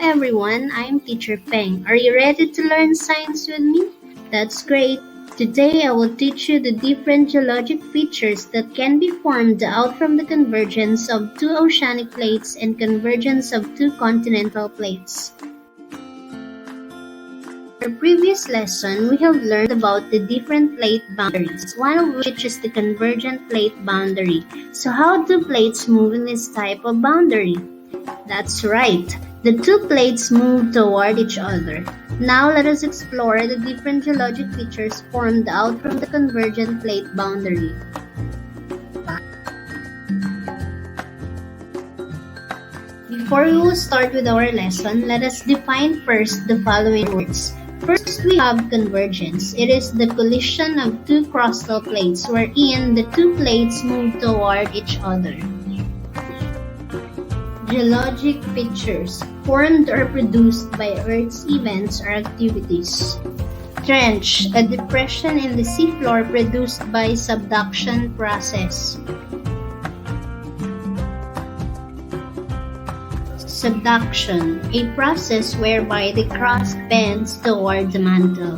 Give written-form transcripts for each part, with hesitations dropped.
everyone, I'm Teacher Peng. Are you ready to learn science with me? That's great. Today I will teach you the different geologic features that can be formed out from the convergence of two oceanic plates and convergence of two continental plates. In our previous lesson, we have learned about the different plate boundaries, one of which is the convergent plate boundary. So how do plates move in this type of boundary? That's right. The two plates move toward each other. Now let us explore the different geologic features formed out from the convergent plate boundary. Before we will start with our lesson, let us define first the following words. First, we have convergence. It is the collision of two crustal plates wherein the two plates move toward each other. Geologic features formed or produced by Earth's events or activities. Trench, a depression in the seafloor produced by subduction process. Subduction, a process whereby the crust bends toward the mantle.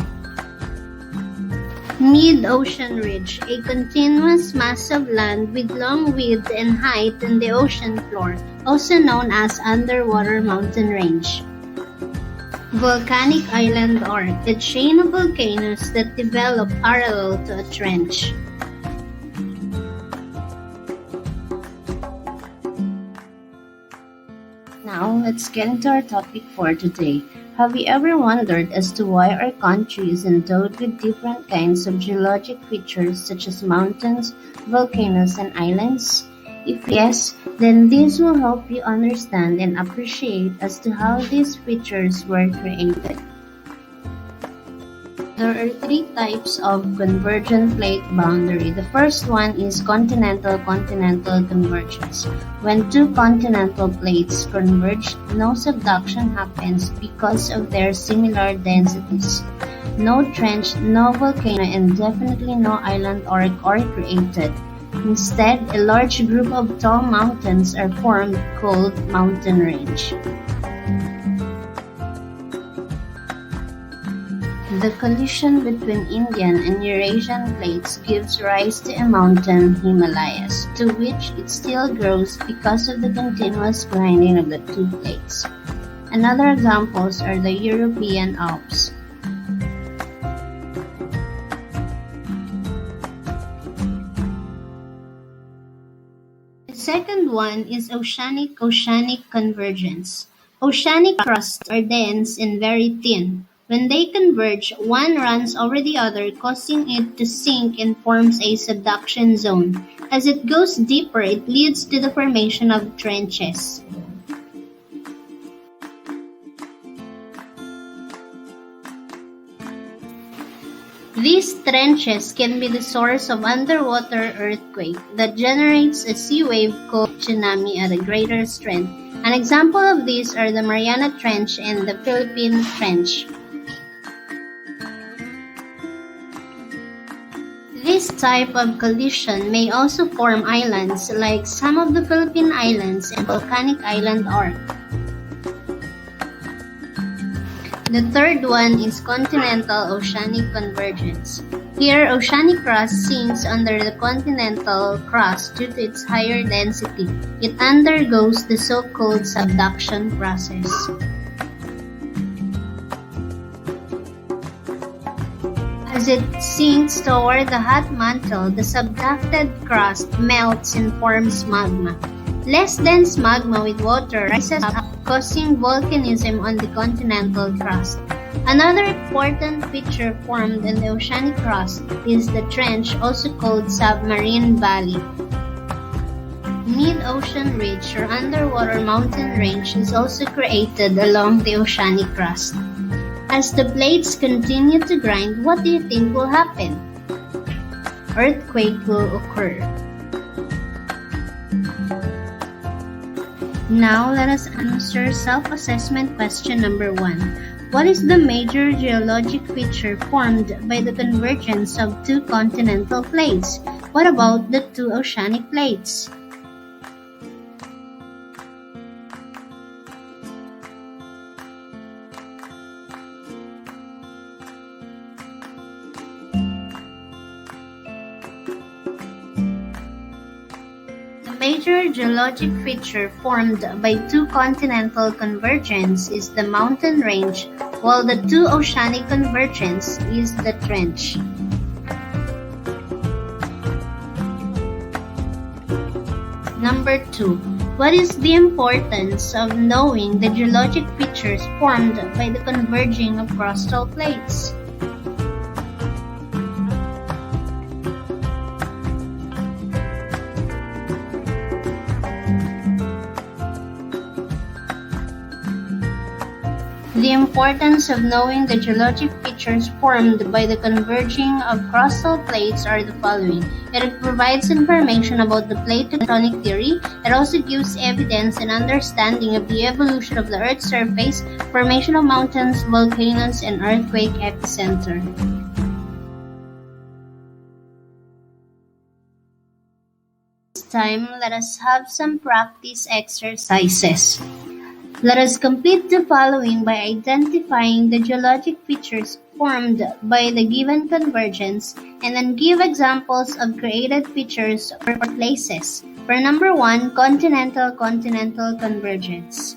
Mid-ocean ridge, a continuous mass of land with long width and height in the ocean floor, also known as underwater mountain range. Volcanic island arc, a chain of volcanoes that develop parallel to a trench. Now, let's get into our topic for today. Have you ever wondered as to why our country is endowed with different kinds of geologic features such as mountains, volcanoes, and islands? If yes, then this will help you understand and appreciate as to how these features were created. There are three types of convergent plate boundary. The first one is continental-continental convergence. When two continental plates converge, no subduction happens because of their similar densities. No trench, no volcano, and definitely no island arc are created. Instead, a large group of tall mountains are formed called mountain range. The collision between Indian and Eurasian plates gives rise to a mountain, Himalayas, to which it still grows because of the continuous grinding of the two plates. Another examples are the European Alps. The second one is oceanic convergence. Oceanic crusts are dense and very thin. When they converge, one runs over the other, causing it to sink and forms a subduction zone. As it goes deeper, it leads to the formation of trenches. These trenches can be the source of underwater earthquake that generates a sea wave called tsunami at a greater strength. An example of these are the Mariana Trench and the Philippine Trench. This type of collision may also form islands like some of the Philippine Islands and volcanic island arc. The third one is continental oceanic convergence. Here, oceanic crust sinks under the continental crust due to its higher density. It undergoes the so-called subduction process. As it sinks toward the hot mantle, the subducted crust melts and forms magma. Less dense magma with water rises up, causing volcanism on the continental crust. Another important feature formed in the oceanic crust is the trench, also called submarine valley. Mid-ocean ridge or underwater mountain range is also created along the oceanic crust. As the plates continue to grind, what do you think will happen? Earthquake will occur. Now, let us answer self-assessment question number 1. What is the major geologic feature formed by the convergence of two continental plates? What about the two oceanic plates? major geologic feature formed by two continental convergence is the mountain range, while the two oceanic convergence is the trench. Number 2. What is the importance of knowing the geologic features formed by the converging of crustal plates? The importance of knowing the geologic features formed by the converging of crustal plates are the following. It provides information about the plate tectonic theory. It also gives evidence and understanding of the evolution of the Earth's surface, formation of mountains, volcanoes, and earthquake epicenter. This time, let us have some practice exercises. Let us complete the following by identifying the geologic features formed by the given convergence and then give examples of created features or places. For number 1, continental-continental convergence.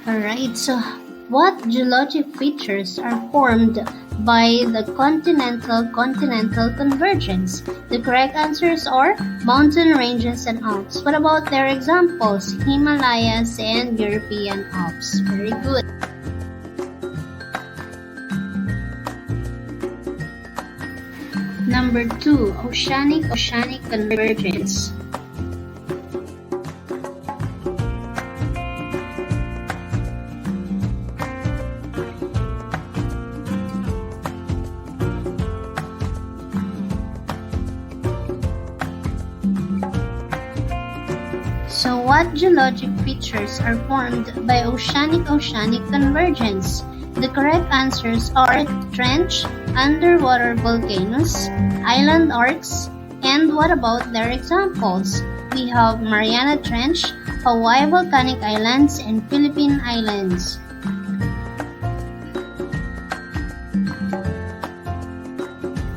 Alright, so what geologic features are formed by the continental-continental convergence? The correct answers are mountain ranges and Alps. What about their examples? Himalayas and European Alps. Very good. Number 2, oceanic convergence. So what geologic features are formed by oceanic convergence? The correct answers are trench, underwater volcanoes, island arcs, and what about their examples? We have Mariana Trench, Hawaii Volcanic Islands, and Philippine Islands.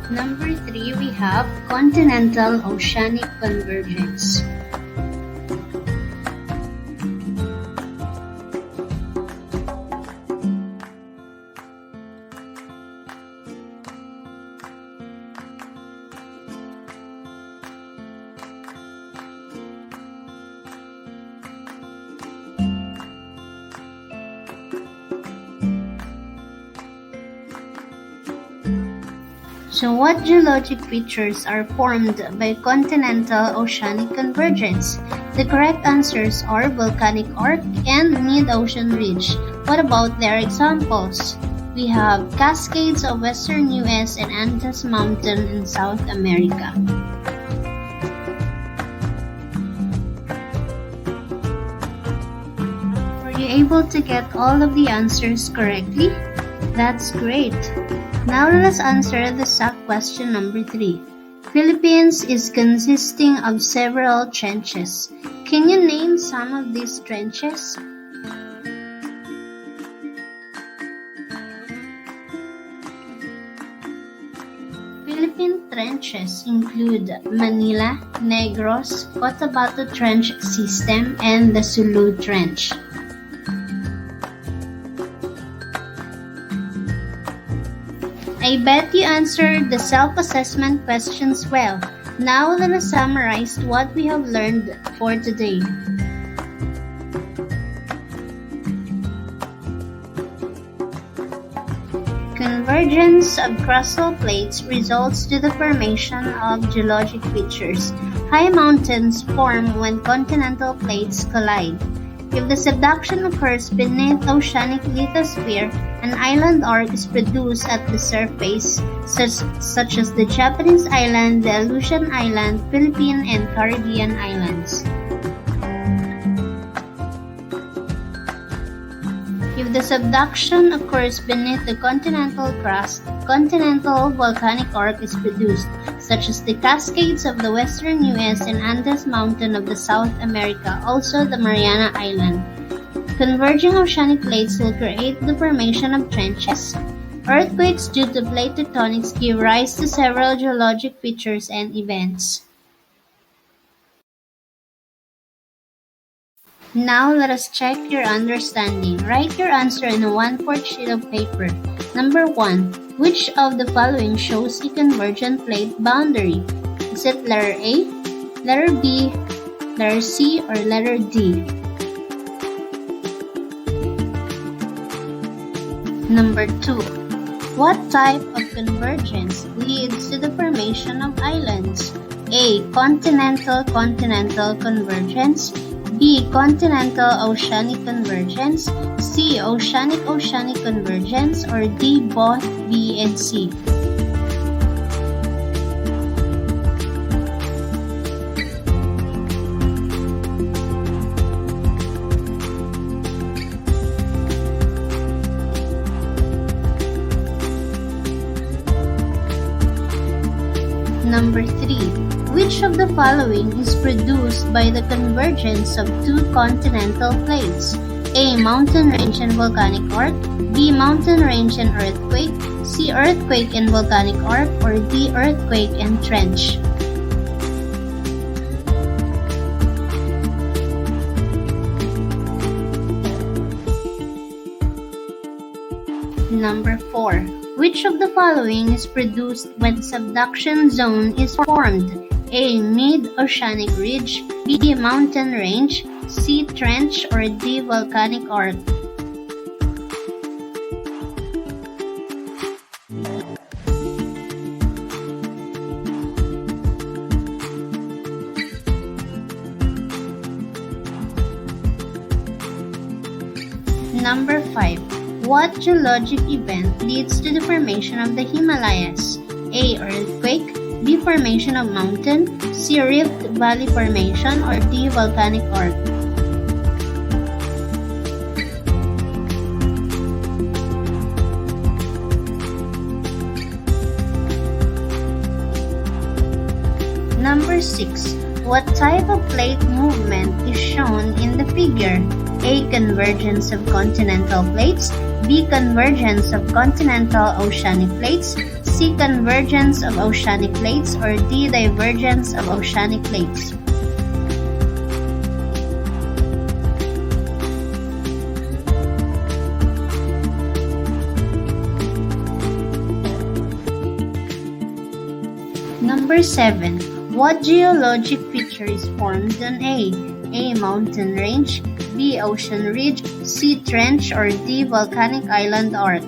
Number 3, we have continental oceanic convergence. So what geologic features are formed by continental oceanic convergence? The correct answers are volcanic arc and mid-ocean ridge. What about their examples? We have Cascades of Western US and Andes Mountain in South America. Were you able to get all of the answers correctly? That's great. Now let us answer the SAC question number 3. Philippines is consisting of several trenches. Can you name some of these trenches? Philippine trenches include Manila, Negros, Cotabato Trench System, and the Sulu Trench. I bet you answered the self-assessment questions well. Now let us summarize what we have learned for today. Convergence of crustal plates results to the formation of geologic features. High mountains form when continental plates collide. If the subduction occurs beneath oceanic lithosphere, an island arc is produced at the surface, such as the Japanese island, the Aleutian Island, Philippine and Caribbean islands. If If the subduction occurs beneath the continental crust, continental volcanic arc is produced, such as the Cascades of the western U.S. and Andes Mountain of the South America, also the Mariana Island. Converging oceanic plates will create the formation of trenches. Earthquakes due to plate tectonics give rise to several geologic features and events. Now let us check your understanding. Write your answer in a 1/4 sheet of paper. Number 1. Which of the following shows a convergent plate boundary? Is it letter A, letter B, letter C, or letter D? Number 2. What type of convergence leads to the formation of islands? A. Continental-continental convergence, B. Continental-oceanic convergence, C. Oceanic-oceanic convergence, or D. Both B and C. Number 3. Which of the following is produced by the convergence of two continental plates? A. Mountain range and volcanic arc, B. Mountain range and earthquake, C. Earthquake and volcanic arc, or D. Earthquake and trench. Number 4. Which of the following is produced when subduction zone is formed? A. Mid-oceanic ridge, B. Mountain range, C. Trench, or D. Volcanic arc. Number 5. What geologic event leads to the formation of the Himalayas? A. Earthquake, B. Formation of mountain, C. Rift Valley Formation, or D. Volcanic arc. Number 6. What type of plate movement is shown in the figure? A. Convergence of continental plates, B. Convergence of continental oceanic plates, C. Convergence of oceanic plates, or D. Divergence of oceanic plates. Number 7. What geologic feature is formed on A? A. Mountain range, B. Ocean ridge, C. Trench, or D. Volcanic island arc.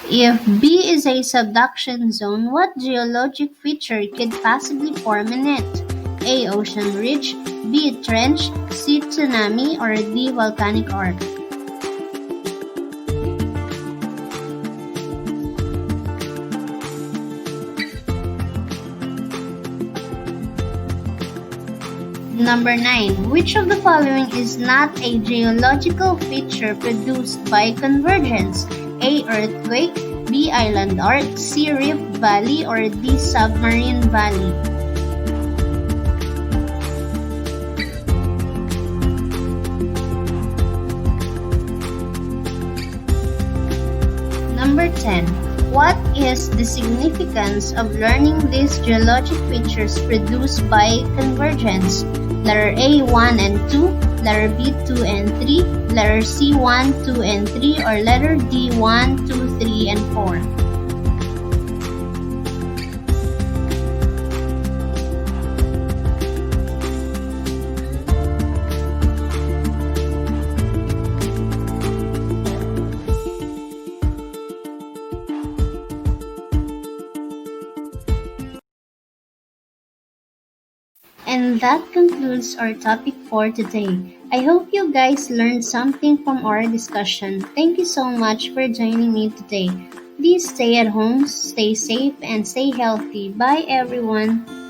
If B is a subduction zone, what geologic feature could possibly form in it? A. Ocean ridge, B. Trench, C. Tsunami, or D. Volcanic arc. Number 9. Which of the following is not a geological feature produced by convergence? A. Earthquake, B. Island arc, C. Rift Valley, or D. Submarine valley. Number 10. What is the significance of learning these geologic features produced by convergence? Letter A, 1 and 2, letter B, 2 and 3, letter C, 1, 2 and 3, or letter D, 1, 2, 3, and 4. And that concludes our topic for today. I hope you guys learned something from our discussion. Thank you so much for joining me today. Please stay at home, stay safe, and stay healthy. Bye, everyone.